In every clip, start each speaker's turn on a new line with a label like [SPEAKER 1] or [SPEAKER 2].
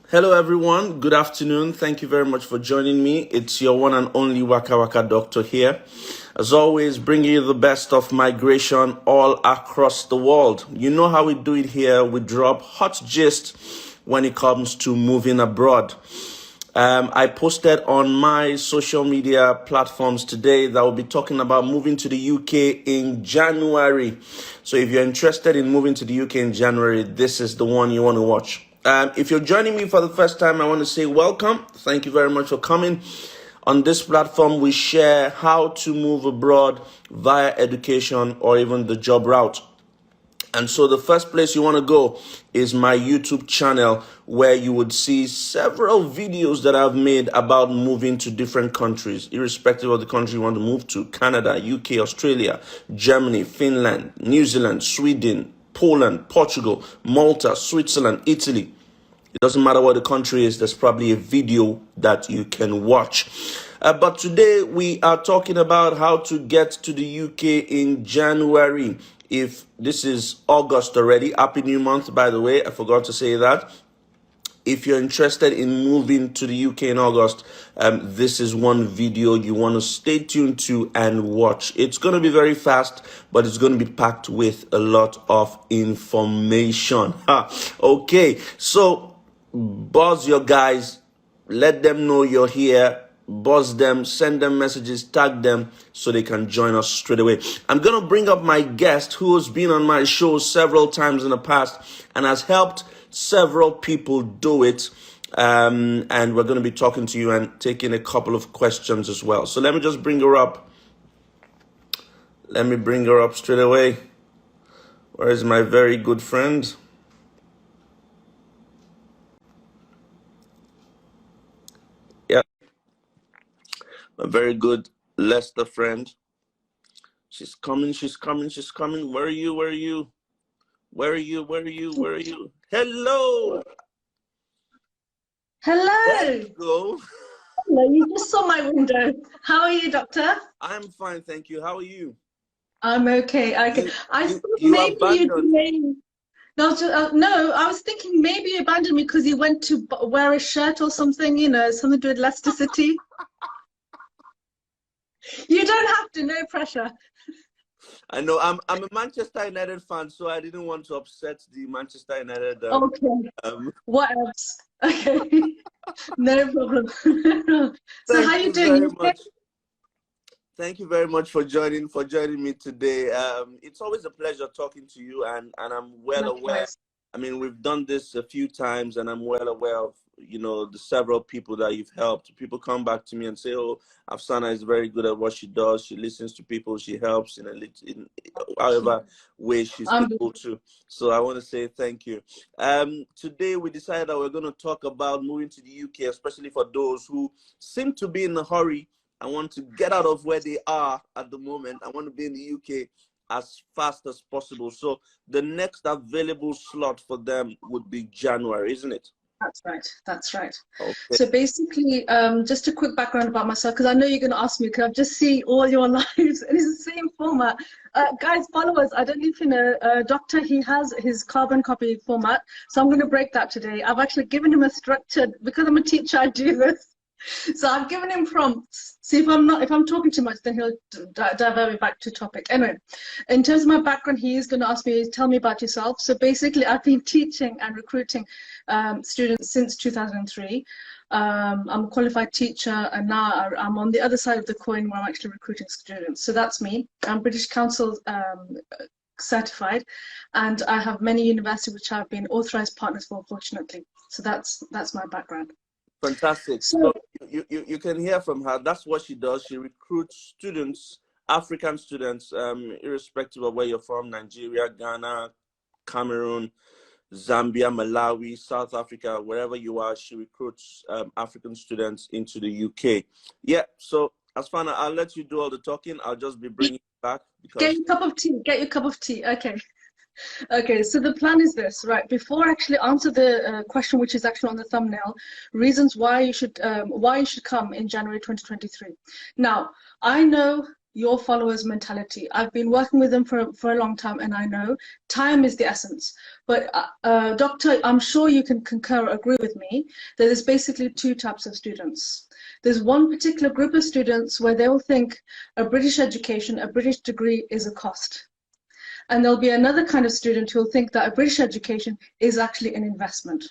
[SPEAKER 1] Hello, everyone. Good afternoon. Thank you very much for joining me. It's your one and only Wakawaka doctor here. As always, bringing you the best of migration all across the world. You know how we do it here. We drop hot gist when it comes to moving abroad. I posted on my social media platforms today that will be talking about moving to the UK in January. So if you're interested in moving to the UK in January, this is the one you want to watch. If you're joining me for the first time, I want to say welcome. Thank you very much for coming. On this platform, we share how to move abroad via education or even the job route. And so the first place you want to go is my YouTube channel, where you would see several videos that I've made about moving to different countries, irrespective of the country you want to move to: Canada, UK, Australia, Germany, Finland, New Zealand, Sweden, Poland, Portugal, Malta, Switzerland, Italy. It doesn't matter what the country is, there's probably a video that you can watch. But today we are talking about how to get to the UK in January. If this is August already, happy new month, by the way, I forgot to say that. If you're interested in moving to the UK in August, this is one video you want to stay tuned to and watch. It's going to be very fast, but it's going to be packed with a lot of information. Okay, so buzz your guys, let them know you're here, buzz them, send them messages, tag them so they can join us straight away. I'm going to bring up my guest who has been on my show several times in the past and has helped several people do it. And we're going to be talking to you and taking a couple of questions as well. So let me just bring her up. Let me bring her up straight away. Where is my very good friend? Yeah, a very good Leicester friend. She's coming, she's coming, she's coming. Where are you? Where are you? Where are you? Where are you? Where are you? Hello. There
[SPEAKER 2] Hello.
[SPEAKER 1] you go.
[SPEAKER 2] Hello. You just saw my window. How are you, doctor?
[SPEAKER 1] I'm fine, thank you. How are you?
[SPEAKER 2] I'm okay. I thought
[SPEAKER 1] You
[SPEAKER 2] maybe you'd
[SPEAKER 1] abandoned.
[SPEAKER 2] no, I was thinking maybe you abandoned me because you went to wear a shirt or something, something to do with Leicester City. You don't have to, no pressure.
[SPEAKER 1] I know I'm a Manchester United fan, so I didn't want to upset the Manchester United.
[SPEAKER 2] Okay. What else? Okay. No problem. So how
[SPEAKER 1] Thank
[SPEAKER 2] you
[SPEAKER 1] you
[SPEAKER 2] doing?
[SPEAKER 1] very much. Thank you very much for joining me today. It's always a pleasure talking to you, and I'm well aware. I mean, we've done this a few times, and I'm well aware of the several people that you've helped. People come back to me and say, "Oh, Afsana is very good at what she does. She listens to people. She helps in however way she's able to." So I want to say thank you. Today we decided that we're going to talk about moving to the UK, especially for those who seem to be in a hurry. I want to get out of where they are at the moment. I want to be in the UK as fast as possible. So the next available slot for them would be January, isn't it?
[SPEAKER 2] That's right. That's right.
[SPEAKER 1] Okay.
[SPEAKER 2] So basically, just a quick background about myself, because I know you're going to ask me, because I've just seen all your lives, and it's the same format. Guys, followers, I don't know if you know, Doctor, he has his carbon copy format, so I'm going to break that today. I've actually given him a structured, because I'm a teacher, I do this. So I've given him prompts. See, if I'm talking too much, then he'll divert me back to topic. Anyway, in terms of my background, he is going to ask me, tell me about yourself. So basically, I've been teaching and recruiting students since 2003. I'm a qualified teacher, and now I'm on the other side of the coin where I'm actually recruiting students. So that's me. I'm British Council certified, and I have many universities which have been authorized partners for, fortunately. So that's my background.
[SPEAKER 1] Fantastic. So you can hear from her. That's what she does. She recruits students, African students, irrespective of where you're from: Nigeria, Ghana, Cameroon, Zambia, Malawi, South Africa, wherever you are. She recruits African students into the UK. Yeah. So Asfana, I'll let you do all the talking. I'll just be bringing you back.
[SPEAKER 2] Get your cup of tea. Get your cup of tea. Okay. Okay, so the plan is this, right? Before I actually answer the question, which is actually on the thumbnail, reasons why you should come in January 2023. Now, I know your followers' mentality. I've been working with them for a long time, and I know time is the essence. But Doctor, I'm sure you can concur or agree with me that there's basically two types of students. There's one particular group of students where they will think a British education, a British degree is a cost. And there'll be another kind of student who will think that a British education is actually an investment.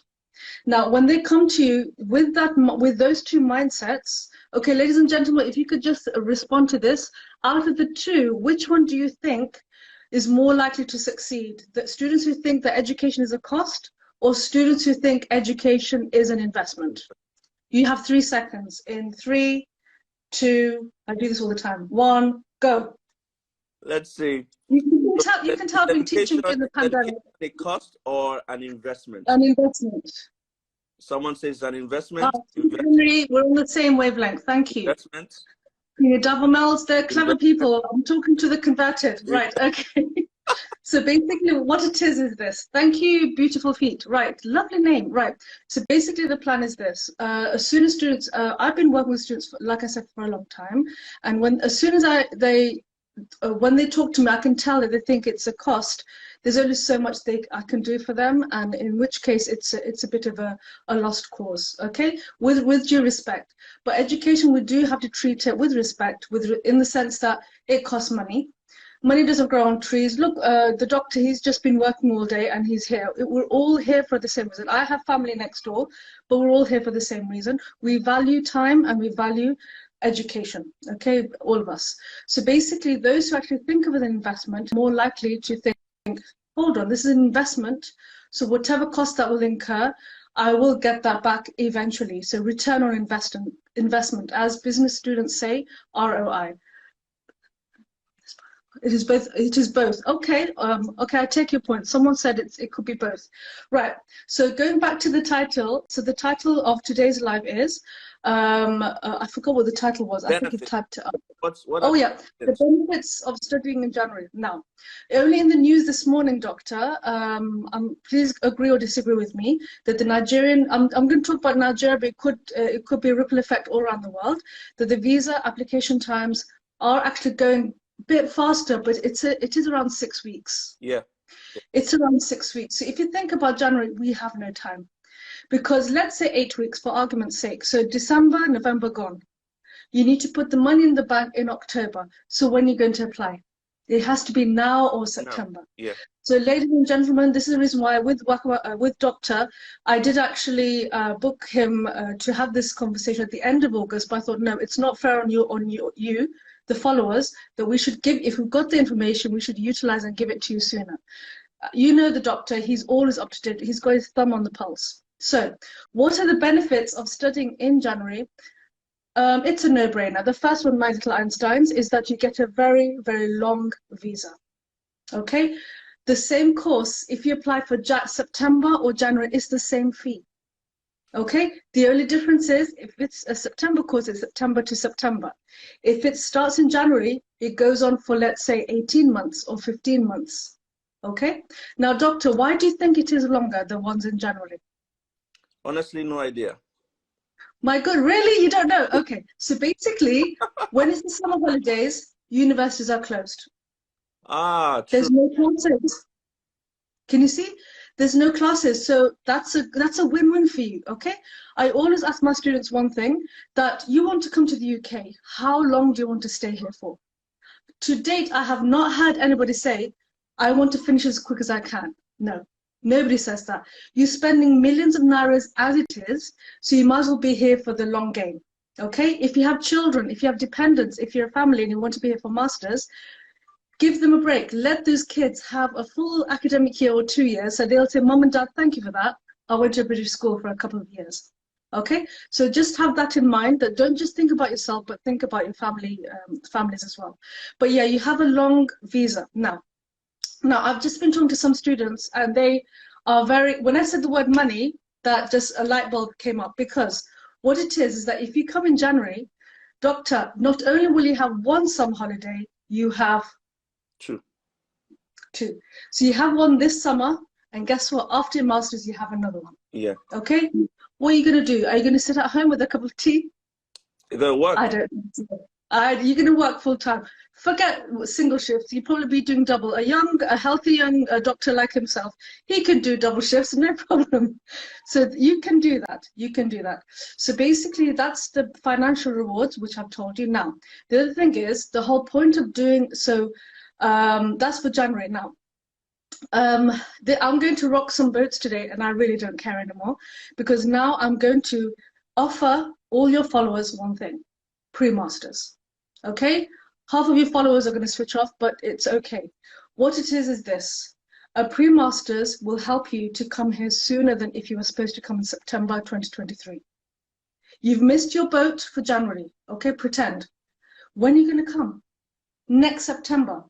[SPEAKER 2] Now, when they come to you with those two mindsets, okay, ladies and gentlemen, if you could just respond to this, out of the two, which one do you think is more likely to succeed? The students who think that education is a cost, or students who think education is an investment? You have 3 seconds. In 3, 2, I do this all the time. 1, go.
[SPEAKER 1] Let's see.
[SPEAKER 2] You can tell I've been teaching in the pandemic.
[SPEAKER 1] A cost or an investment?
[SPEAKER 2] An investment.
[SPEAKER 1] Someone says an investment.
[SPEAKER 2] Henry, we're on the same wavelength. Thank you.
[SPEAKER 1] Investment.
[SPEAKER 2] You double mouths, they're clever people. I'm talking to the converted. Right, okay. So basically what it is this. Thank you, beautiful feet. Right, lovely name. Right. So basically the plan is this. As soon as students, I've been working with students, like I said, for a long time. And as soon as when they talk to me, I can tell that they think it's a cost. There's only so much I can do for them, and in which case it's a bit of a lost cause. Okay, with due respect. But education, we do have to treat it with respect, in the sense that it costs money. Money doesn't grow on trees. Look, the doctor, he's just been working all day and he's here. We're all here for the same reason. I have family next door, but we're all here for the same reason. We value time and we value education, okay, all of us. So basically, those who actually think of it as an investment are more likely to think, hold on, this is an investment, so whatever cost that will incur, I will get that back eventually. So return on investment, as business students say, ROI. It is both. It is both. Okay. Okay. I take your point. Someone said it could be both. Right. So going back to the title. So the title of today's live is. I forgot what the title was. I think you've typed it up. Oh yeah, the benefits of studying in January. Now, only in the news this morning, Doctor. Please agree or disagree with me that the Nigerian. I'm going to talk about Nigeria, but it could be a ripple effect all around the world. That the visa application times are actually going bit faster, but it is around 6 weeks.
[SPEAKER 1] Yeah.
[SPEAKER 2] It's around 6 weeks. So if you think about January, we have no time, because let's say 8 weeks for argument's sake. So December, November gone. You need to put the money in the bank in October. So when are you going to apply? It has to be now or September.
[SPEAKER 1] No. Yeah.
[SPEAKER 2] So ladies and gentlemen, this is the reason why with Doctor, I did actually book him to have this conversation at the end of August, but I thought, no, it's not fair on you, the followers, that we should give, if we've got the information, we should utilize and give it to you sooner. You know the doctor, he's always up to date. He's got his thumb on the pulse. So what are the benefits of studying in January? It's a no-brainer. The first one, my little Einsteins, is that you get a very, very long visa. Okay? The same course, if you apply for September or January, it's the same fee. Okay, the only difference is if it's a September course, it's September to September. If it starts in January, it goes on for, let's say, 18 months or 15 months. Okay, now, Doctor, why do you think it is longer, the ones in January?
[SPEAKER 1] Honestly, no idea.
[SPEAKER 2] My God, really? You don't know? Okay, so basically, when it's the summer holidays, universities are closed.
[SPEAKER 1] Ah, true.
[SPEAKER 2] There's no classes. Can you see? There's no classes, so that's a win-win for you, okay? I always ask my students one thing, that you want to come to the UK, how long do you want to stay here for? To date, I have not had anybody say, I want to finish as quick as I can. No, nobody says that. You're spending millions of nairas as it is, so you might as well be here for the long game, okay? If you have children, if you have dependents, if you're a family and you want to be here for masters, give them a break. Let those kids have a full academic year or 2 years, so they'll say, Mom and Dad, thank you for that. I went to a British school for a couple of years. Okay, so just have that in mind, that don't just think about yourself, but think about your families as well. But yeah, you have a long visa. Now I've just been talking to some students, and they are when I said the word money, that just a light bulb came up, because what it is that if you come in January, Doctor, not only will you have one summer holiday, you have
[SPEAKER 1] two.
[SPEAKER 2] So you have one this summer, and guess what? After your masters, you have another one.
[SPEAKER 1] Yeah.
[SPEAKER 2] Okay. What are you going to do? Are you going to sit at home with a cup of tea?
[SPEAKER 1] It'll work.
[SPEAKER 2] I don't know. You're going to work full time. Forget single shifts. You'll probably be doing double. A healthy young doctor like himself, he can do double shifts, no problem. So you can do that. You can do that. So basically, that's the financial rewards, which I've told you now. The other thing is the whole point of doing so. That's for January now. I'm going to rock some boats today, and I really don't care anymore, because now I'm going to offer all your followers one thing: pre-masters. Okay? Half of your followers are going to switch off, but it's okay. What it is this: a pre-masters will help you to come here sooner than if you were supposed to come in September 2023. You've missed your boat for January. Okay, pretend. When are you going to come? Next September.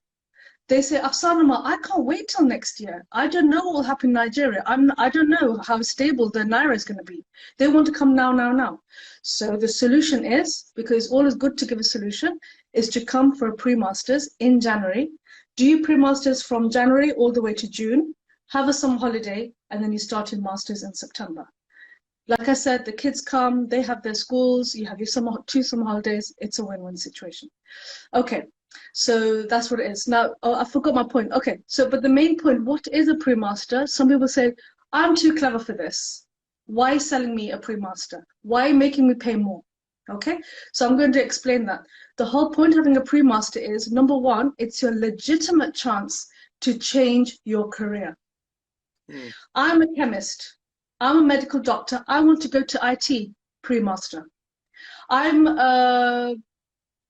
[SPEAKER 2] They say, Afsanama, I can't wait till next year. I don't know what will happen in Nigeria. I don't know how stable the Naira is going to be. They want to come now, now, now. So the solution is, because all is good to give a solution, is to come for a pre-masters in January. Do your pre-masters from January all the way to June, have a summer holiday, and then you start your masters in September. Like I said, the kids come, they have their schools, you have your two summer holidays. It's a win-win situation. Okay. So that's what it is. Now, I forgot my point. Okay, so, but the main point, what is a pre-master? Some people say, I'm too clever for this. Why selling me a pre-master? Why making me pay more? Okay, so I'm going to explain that. The whole point of having a pre-master is, number one, it's your legitimate chance to change your career. I'm a chemist. I'm a medical doctor. I want to go to IT, pre-master.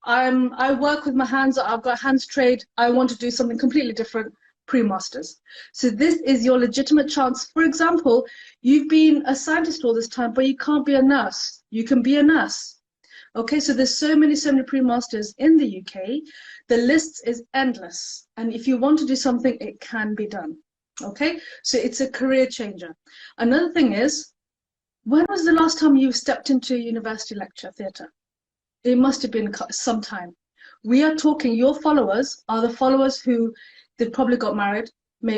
[SPEAKER 2] I work with my hands, I've got hands trade, I want to do something completely different, pre-masters. So this is your legitimate chance. For example, you've been a scientist all this time, but you can't be a nurse. You can be a nurse. Okay, so there's so many pre-masters in the UK. The list is endless. And if you want to do something, it can be done. Okay, so it's a career changer. Another thing is, when was the last time you stepped into a university lecture theatre? It must have been some time. We are talking, your followers are the followers who they probably got married.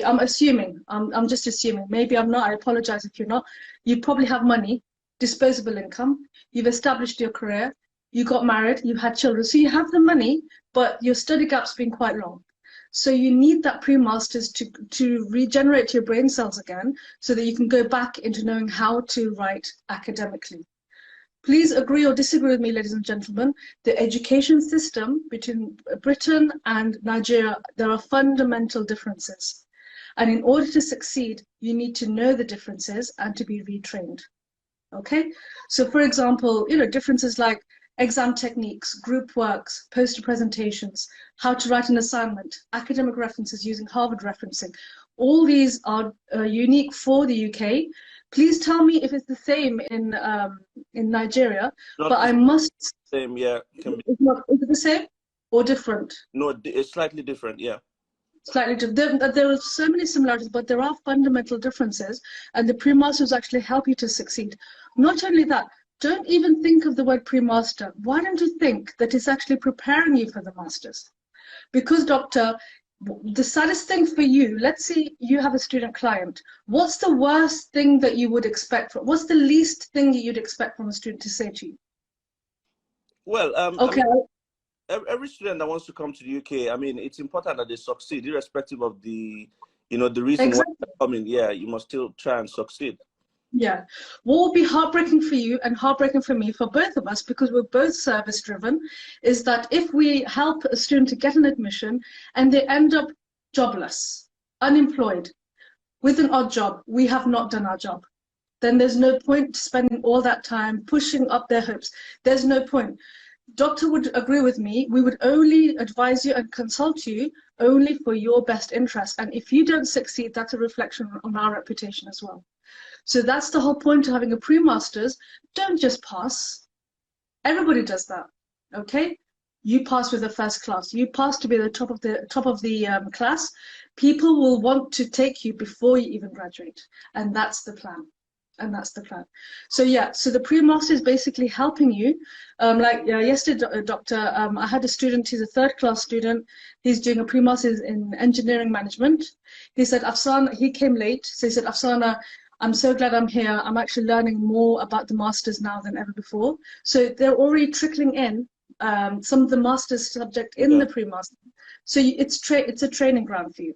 [SPEAKER 2] I'm assuming, I'm just assuming. Maybe I'm not, I apologize if you're not. You probably have money, disposable income. You've established your career. You got married, you've had children. So you have the money, but your study gap's been quite long. So you need that pre-masters to regenerate your brain cells again so that you can go back into knowing how to write academically. Please agree or disagree with me, ladies and gentlemen. The education system between Britain and Nigeria, there are fundamental differences. And in order to succeed, you need to know the differences and to be retrained. Okay? So for example, differences like exam techniques, group works, poster presentations, how to write an assignment, academic references using Harvard referencing. All these are unique for the UK. Please tell me if it's the same in Nigeria.
[SPEAKER 1] Not
[SPEAKER 2] but I must.
[SPEAKER 1] Same, yeah. Can be.
[SPEAKER 2] Is it the same or different?
[SPEAKER 1] No, it's slightly different, yeah.
[SPEAKER 2] Slightly different. There are so many similarities, but there are fundamental differences, and the pre-masters actually help you to succeed. Not only that, don't even think of the word pre-master. Why don't you think that it's actually preparing you for the masters? Because, doctor, the saddest thing for you, let's say you have a student client. What's the worst thing that you would expect from, what's the least thing you'd expect from a student to say to you?
[SPEAKER 1] Well,
[SPEAKER 2] okay.
[SPEAKER 1] I mean, every student that wants to come to the UK, I mean, it's important that they succeed, irrespective of the, the reason why they're coming. Yeah, you must still try and succeed.
[SPEAKER 2] Yeah. What will be heartbreaking for you and heartbreaking for me, for both of us, because we're both service driven, is that if we help a student to get an admission and they end up jobless, unemployed, with an odd job, we have not done our job. Then there's no point spending all that time pushing up their hopes. There's no point. Doctor would agree with me. We would only advise you and consult you only for your best interest. And if you don't succeed, that's a reflection on our reputation as well. So that's the whole point of having a pre-masters. Don't just pass. Everybody does that, okay? You pass with a first class. You pass to be the top of the class. People will want to take you before you even graduate, and that's the plan. And that's the plan. So yeah, so the pre-master is basically helping you. Yesterday, doctor, I had a student, he's a third class student. He's doing a pre-master's in engineering management. He said, Afsana, he came late. So he said, Afsana, I'm so glad I'm here. I'm actually learning more about the masters now than ever before. So they're already trickling in some of the master's subject in the pre-master. So it's a training ground for you.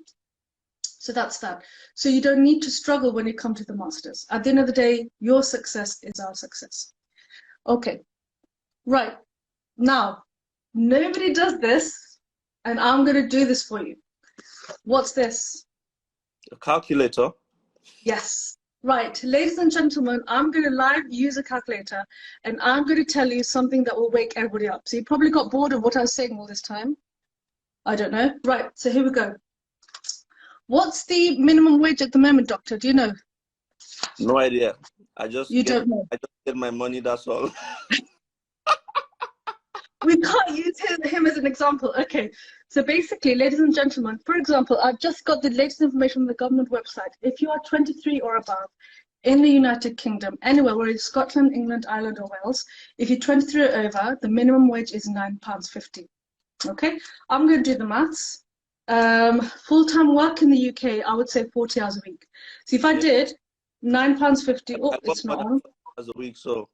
[SPEAKER 2] So that's that. So you don't need to struggle when you come to the masters. At the end of the day, your success is our success. Okay, right. Now, nobody does this, and I'm going to do this for you. What's this?
[SPEAKER 1] A calculator?
[SPEAKER 2] Yes. Right, ladies and gentlemen, I'm going to live use a calculator, and I'm going to tell you something that will wake everybody up. So you probably got bored of what I was saying all this time. I don't know. Right, so here we go. What's the minimum wage at the moment, doctor? Do you know?
[SPEAKER 1] No idea.
[SPEAKER 2] Don't know.
[SPEAKER 1] I just get my money, that's all.
[SPEAKER 2] We can't use him as an example. Okay, so basically, ladies and gentlemen, for example, I've just got the latest information on the government website. If you are 23 or above in the United Kingdom, anywhere, whether it's Scotland, England, Ireland, or Wales, if you're 23 or over, the minimum wage is £9.50. Okay, I'm going to do the maths. Full-time work in the UK, I would say 40 hours a week. So if I did £9.50, oh, it's not on.
[SPEAKER 1] Hours a week, so.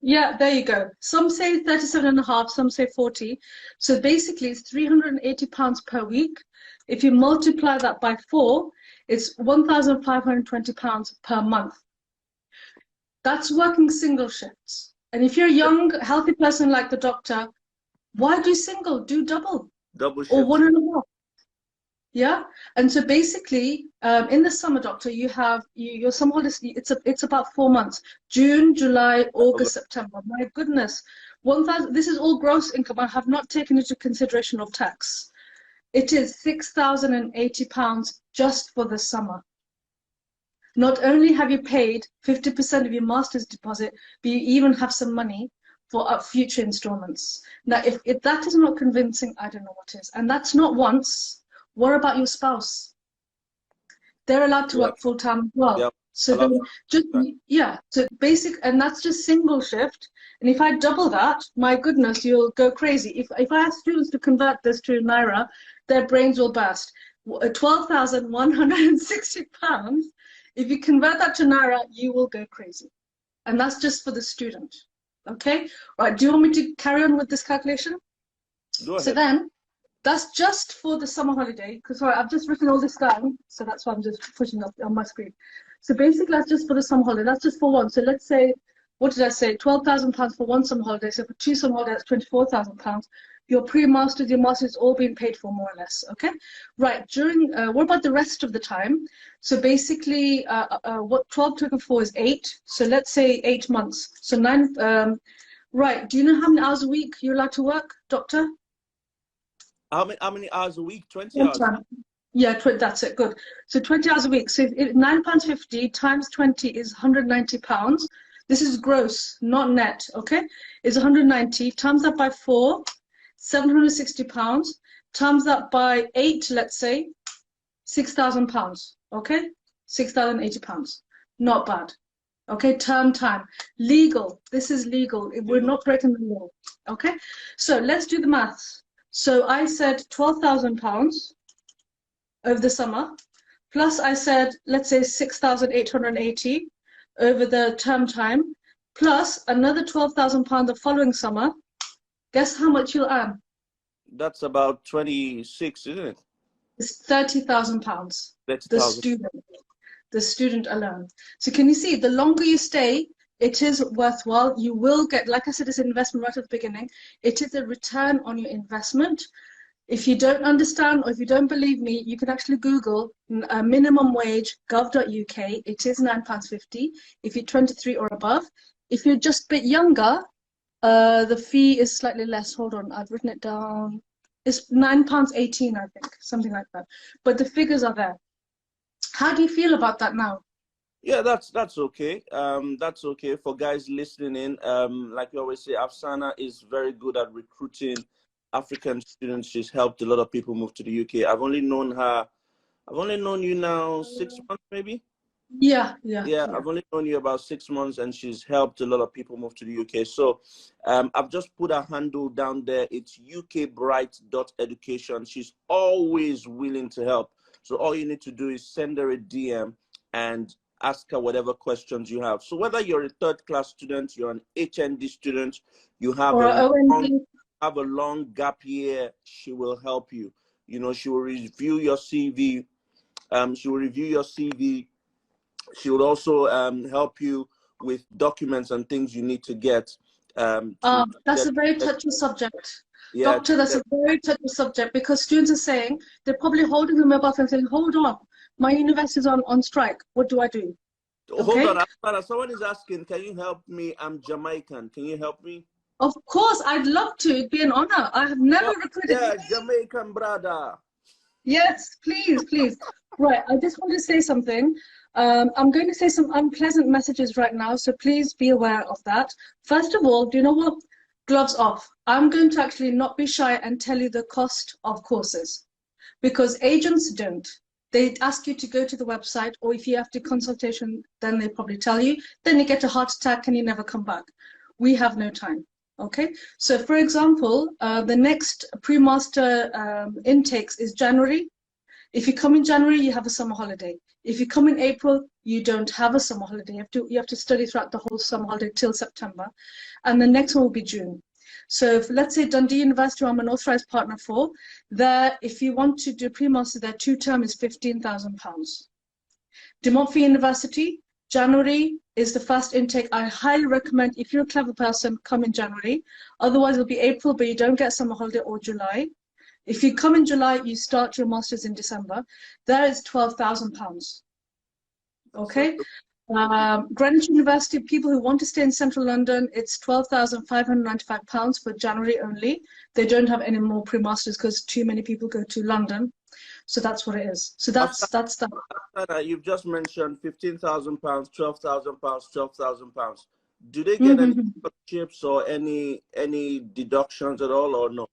[SPEAKER 2] Yeah, there you go. Some say 37.5, some say 40. So basically, it's £380 per week. If you multiply that by 4, it's £1,520 per month. That's working single shifts. And if you're a young, healthy person like the doctor, why do single? Do double.
[SPEAKER 1] Double shift.
[SPEAKER 2] Or 1.5. Yeah, and so basically, in the summer, doctor, you have your summer holidays. It's about 4 months: June, July, August, September. My goodness, 1,000. This is all gross income. I have not taken into consideration of tax. It is £6,080 just for the summer. Not only have you paid 50% of your master's deposit, but you even have some money for future installments. Now, if that is not convincing, I don't know what is. And that's not once. What about your spouse? They're allowed to work full-time as well.
[SPEAKER 1] Yep.
[SPEAKER 2] So then so basic, and that's just single shift. And if I double that, my goodness, you'll go crazy. If I ask students to convert this to Naira, their brains will burst. £12,160. If you convert that to Naira, you will go crazy. And that's just for the student. Okay? Right, do you want me to carry on with this calculation?
[SPEAKER 1] Go ahead.
[SPEAKER 2] So then, that's just for the summer holiday, because sorry, I've just written all this down, so that's why I'm just pushing up on my screen. So basically, that's just for the summer holiday. That's just for one. So let's say, what did I say? £12,000 for one summer holiday. So for 2 summer holidays, £24,000. Your pre-masters, your masters, all being paid for more or less. Okay, right. During what about the rest of the time? So basically, what 12 to 4 is 8. So let's say 8 months. So 9. Right. Do you know how many hours a week you're allowed to work, doctor?
[SPEAKER 1] How many hours a week? 20 hours?
[SPEAKER 2] Yeah, that's it. Good. So 20 hours a week. So £9.50 times 20 is £190. This is gross, not net. Okay, it's 190. Times that by 4, £760. Times that by 8, let's say, £6,000. Okay, £6,080. Not bad. Okay, term time. Legal. This is legal. We're not breaking the law. Okay, so let's do the maths. So I said £12,000 over the summer, plus I said, let's say 6,880 over the term time, plus another £12,000 the following summer. Guess how much you'll earn?
[SPEAKER 1] That's about 26, isn't it?
[SPEAKER 2] It's £30,000. The student alone. So can you see, the longer you stay, it is worthwhile. You will get, like I said, it's an investment right at the beginning. It is a return on your investment. If you don't understand or if you don't believe me, you can actually Google minimum wage gov.uk. It is £9.50 if you're 23 or above. If you're just a bit younger, the fee is slightly less. Hold on, I've written it down. It's £9.18, I think, something like that. But the figures are there. How do you feel about that now?
[SPEAKER 1] Yeah, that's okay. That's okay for guys listening in. Like we always say, Afsana is very good at recruiting African students. She's helped a lot of people move to the UK. I've only known you now 6 months, maybe.
[SPEAKER 2] Yeah.
[SPEAKER 1] I've only known you about 6 months, and she's helped a lot of people move to the UK. So, I've just put her handle down there. It's ukbright.education. She's always willing to help. So all you need to do is send her a DM, and ask her whatever questions you have. So whether you're a third class student, you're an HND student, you have
[SPEAKER 2] Or
[SPEAKER 1] have a long gap year, she will help you. You know, she will review your CV. She will review your CV. She will also help you with documents and things you need to get.
[SPEAKER 2] That's a very touchy subject.
[SPEAKER 1] Yeah,
[SPEAKER 2] Doctor, that's a very touchy subject because students are saying, they're probably holding the mobile phone saying, hold on, my university's on strike. What do I do?
[SPEAKER 1] Hold on, Asana, someone is asking, can you help me? I'm Jamaican. Can you help me?
[SPEAKER 2] Of course, I'd love to. It'd be an honor. I have never recruited.
[SPEAKER 1] Yeah, Jamaican brother.
[SPEAKER 2] Yes, please, please. Right, I just want to say something. I'm going to say some unpleasant messages right now, so please be aware of that. First of all, do you know what? Gloves off. I'm going to actually not be shy and tell you the cost of courses because agents don't. They ask you to go to the website, or if you have to consultation, then they probably tell you. Then you get a heart attack and you never come back. We have no time. Okay, so for example, the next pre-master intakes is January. If you come in January, you have a summer holiday. If you come in April, you don't have a summer holiday. You have to study throughout the whole summer holiday till September. And the next one will be June. So if, let's say Dundee University, I'm an authorized partner for, there, if you want to do pre-master, their 2-term is £15,000. De Montfort University, January is the first intake. I highly recommend, if you're a clever person, come in January. Otherwise, it'll be April, but you don't get summer holiday, or July. If you come in July, you start your master's in December. There is £12,000. Okay. Greenwich University, people who want to stay in central London, it's £12,595 for January only. They don't have any more pre-masters because too many people go to London. So that's what it is. So that's that.
[SPEAKER 1] You've just mentioned £15,000, £12,000, £12,000. Do they get any scholarships or any deductions at all, or no?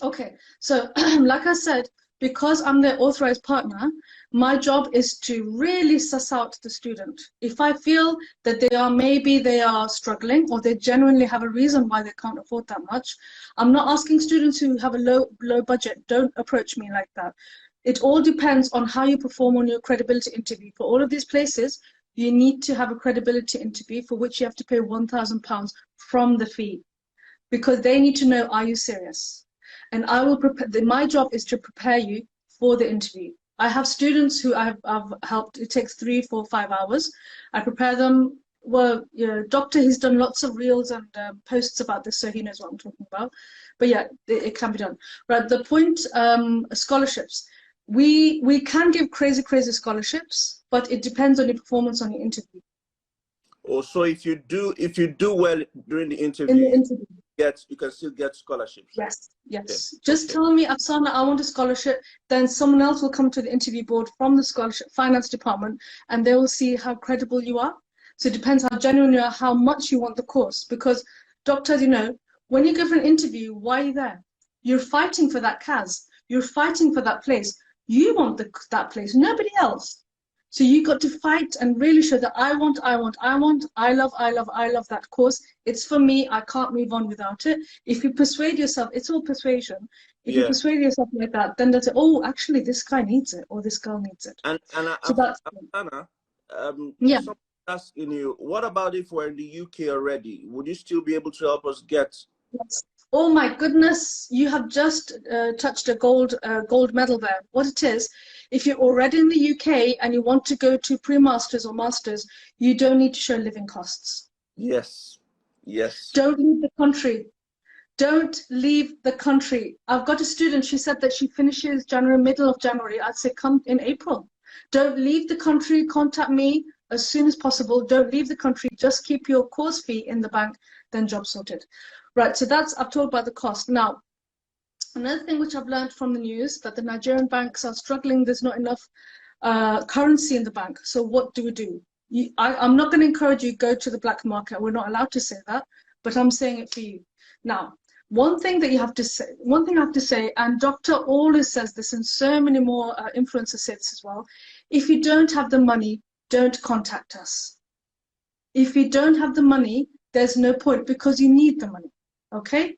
[SPEAKER 2] Okay, so like I said, because I'm their authorized partner, my job is to really suss out the student. If I feel that maybe they are struggling, or they genuinely have a reason why they can't afford that much, I'm not asking students who have a low budget, don't approach me like that. It all depends on how you perform on your credibility interview. For all of these places, you need to have a credibility interview for which you have to pay £1,000 from the fee, because they need to know, are you serious? And I will prepare. My job is to prepare you for the interview. I have students who I've helped. It takes 3, 4, 5 hours. I prepare them. Well, Doctor, he's done lots of reels and posts about this, so he knows what I'm talking about. But yeah, it can be done. Right. The point, scholarships. We can give crazy scholarships, but it depends on your performance on your interview.
[SPEAKER 1] Oh, so if you do well during the interview, you can still get scholarships.
[SPEAKER 2] Yes. Okay. Just tell me, Afsana, I want a scholarship. Then someone else will come to the interview board from the scholarship finance department, and they will see how credible you are. So it depends how genuine you are, how much you want the course. Because doctors, when you go for an interview, why are you there? You're fighting for that CAS. You're fighting for that place. You want that place, nobody else. So you got to fight and really show that I love that course. It's for me. I can't move on without it. If you persuade yourself, it's all persuasion. If you persuade yourself like that, then they'll say, oh, actually, this guy needs it, or this girl needs it.
[SPEAKER 1] And
[SPEAKER 2] so that's
[SPEAKER 1] Anna, someone asking you, what about if we're in the UK already? Would you still be able to help us get?
[SPEAKER 2] Yes. Oh my goodness, you have just touched a gold medal there. What it is, if you're already in the UK and you want to go to pre-masters or masters, you don't need to show living costs.
[SPEAKER 1] Yes.
[SPEAKER 2] Don't leave the country. Don't leave the country. I've got a student, she said that she finishes middle of January. I'd say come in April. Don't leave the country, contact me as soon as possible. Don't leave the country, just keep your course fee in the bank, then job sorted. Right, so I've told about the cost. Now, another thing which I've learned from the news, that the Nigerian banks are struggling, there's not enough currency in the bank. So what do we do? I'm not going to encourage you to go to the black market. We're not allowed to say that, but I'm saying it for you. Now, one thing I have to say, and Doctor always says this, and so many more influencers say this as well, if you don't have the money, don't contact us. If you don't have the money, there's no point, because you need the money. Okay,